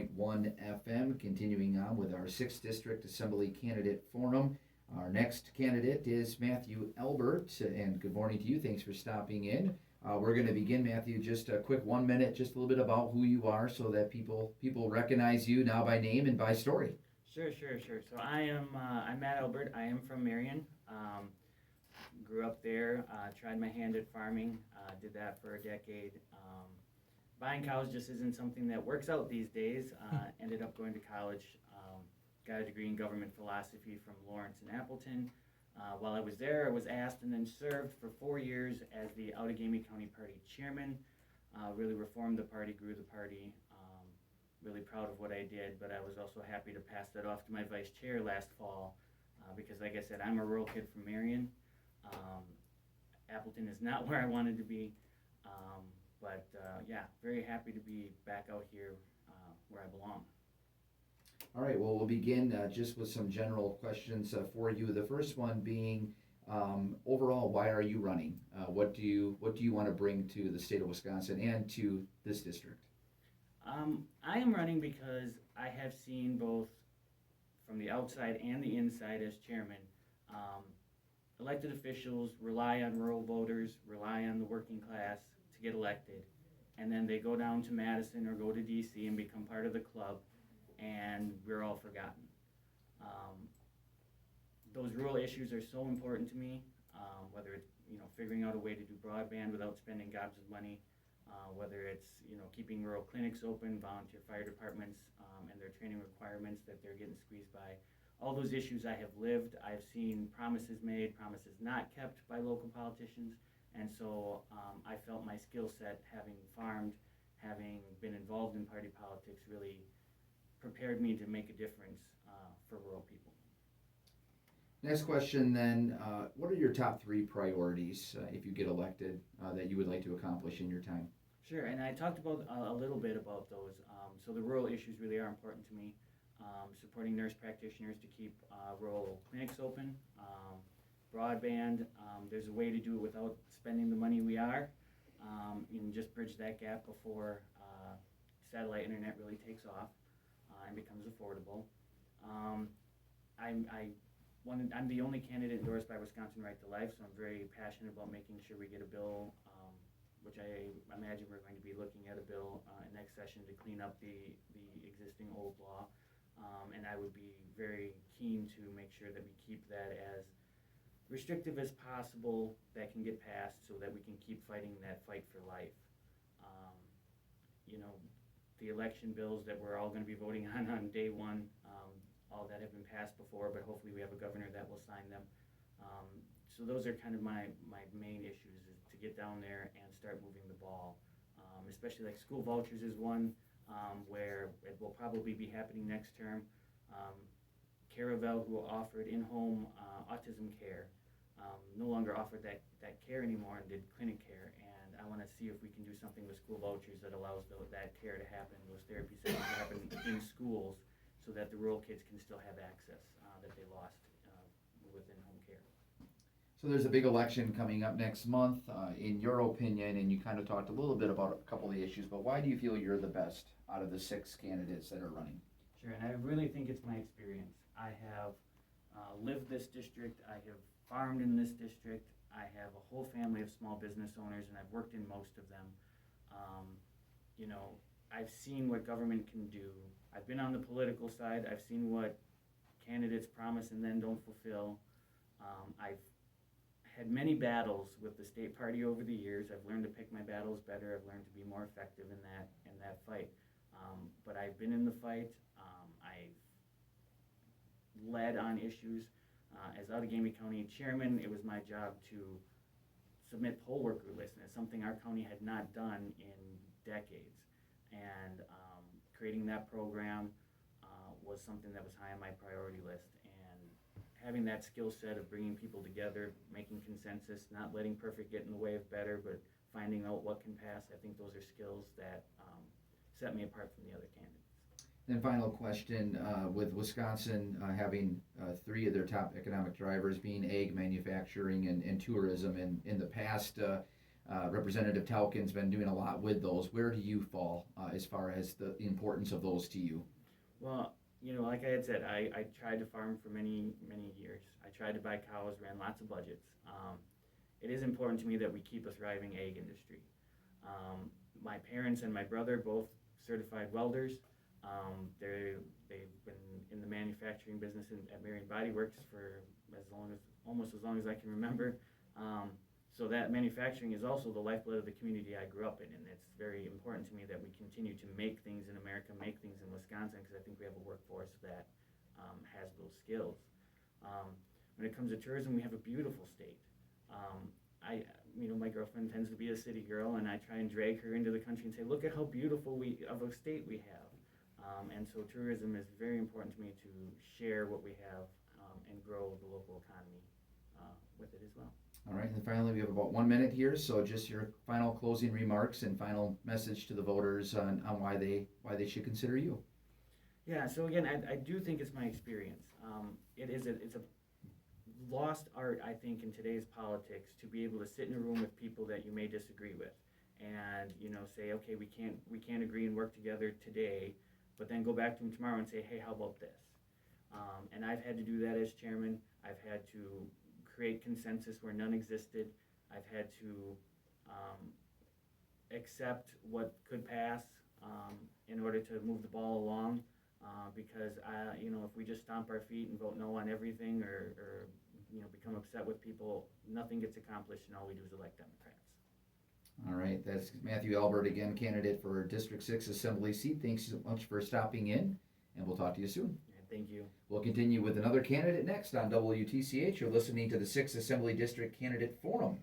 FM, continuing on with our 6th District Assembly Candidate Forum. Our next candidate is Matthew Albert, and good morning to you. Thanks for stopping in. We're going to begin, Matthew, just a quick 1 minute, just a little bit about who you are so that people recognize you now by name and by story. Sure. So I'm Matt Albert. I am from Marion. Grew up there, tried my hand at farming, did that for a decade. Buying cows just isn't something that works out these days. Ended up going to college, got a degree in government philosophy from Lawrence and Appleton. While I was there, I was asked and then served for 4 years as the Outagamie County Party chairman. Really reformed the party, grew the party. Really proud of what I did, but I was also happy to pass that off to my vice chair last fall because, like I said, I'm a rural kid from Marion. Appleton is not where I wanted to be, but very happy to be back out here where I belong. All right, well, we'll begin just with some general questions for you. The first one being, overall, why are you running? What do you want to bring to the state of Wisconsin and to this district? I am running because I have seen both from the outside and the inside as chairman, elected officials rely on rural voters, rely on the working class to get elected, and then they go down to Madison or go to DC and become part of the club, and we're all forgotten. Those rural issues are so important to me, whether it's figuring out a way to do broadband without spending gobs of money, whether it's keeping rural clinics open, volunteer fire departments, and their training requirements that they're getting squeezed by. All those issues I have lived. I've seen promises made, promises not kept by local politicians, and so I felt my skill set, having farmed, having been involved in party politics, really prepared me to make a difference for rural people. Next question then, what are your top 3 priorities if you get elected that you would like to accomplish in your time? Sure, and I talked about a little bit about those. So the rural issues really are important to me. Supporting nurse practitioners to keep rural clinics open. Broadband, there's a way to do it without spending the money we are, and just bridge that gap before satellite internet really takes off and becomes affordable. I'm the only candidate endorsed by Wisconsin Right to Life, so I'm very passionate about making sure we get a bill, which I imagine we're going to be looking at a bill in next session to clean up the existing old law. And I would be very keen to make sure that we keep that as restrictive as possible that can get passed so that we can keep fighting that fight for life. The election bills that we're all going to be voting on day one, all that have been passed before, but hopefully we have a governor that will sign them. So those are kind of my main issues, is to get down there and start moving the ball. Especially like school vouchers is one where it will probably be happening next term. Caravel, who offered in-home autism care, no longer offered that care anymore and did clinic care. And I want to see if we can do something with school vouchers that allows that care to happen, those therapy sessions to happen in schools, so that the rural kids can still have access that they lost with in-home care. So there's a big election coming up next month. In your opinion, and you kind of talked a little bit about a couple of the issues, but why do you feel you're the best out of the 6 candidates that are running? Sure, and I really think it's my experience. I have lived this district, I have farmed in this district, I have a whole family of small business owners, and I've worked in most of them. I've seen what government can do. I've been on the political side. I've seen what candidates promise and then don't fulfill. I've had many battles with the state party over the years. I've learned to pick my battles better. I've learned to be more effective in that fight. But I've been in the fight. I've led on issues. As Outagamie County chairman, it was my job to submit poll worker lists, and it's something our county had not done in decades. And creating that program was something that was high on my priority list. And having that skill set of bringing people together, making consensus, not letting perfect get in the way of better, but finding out what can pass, I think those are skills that set me apart from the other candidates. Then final question, with Wisconsin having 3 of their top economic drivers being ag, manufacturing, and tourism, and in the past Representative Talkin's been doing a lot with those. Where do you fall as far as the importance of those to you? Well, like I had said, I tried to farm for many, many years. I tried to buy cows, ran lots of budgets. It is important to me that we keep a thriving ag industry. My parents and my brother, both certified welders. They've been in the manufacturing business at Marion Body Works for almost as long as I can remember. So that manufacturing is also the lifeblood of the community I grew up in, and it's very important to me that we continue to make things in America, make things in Wisconsin, because I think we have a workforce that has those skills. When it comes to tourism, we have a beautiful state. My girlfriend tends to be a city girl, and I try and drag her into the country and say, look at how beautiful of a state we have. And so tourism is very important to me to share what we have and grow the local economy with it as well. All right, and then finally, we have about 1 minute here, so just your final closing remarks and final message to the voters on why they should consider you. Yeah, so again, I do think it's my experience. It's a lost art, I think, in today's politics to be able to sit in a room with people that you may disagree with, and say, okay, we can't agree and work together today, but then go back to them tomorrow and say, hey, how about this? And I've had to do that as chairman. I've had to create consensus where none existed. I've had to accept what could pass in order to move the ball along, because if we just stomp our feet and vote no on everything, or become upset with people, nothing gets accomplished, and all we do is elect Democrats. All right, that's Matthew Albert again, candidate for District 6 Assembly seat. Thanks so much for stopping in, and we'll talk to you soon. Thank you. We'll continue with another candidate next on WTCH. You're listening to the 6th Assembly District Candidate Forum.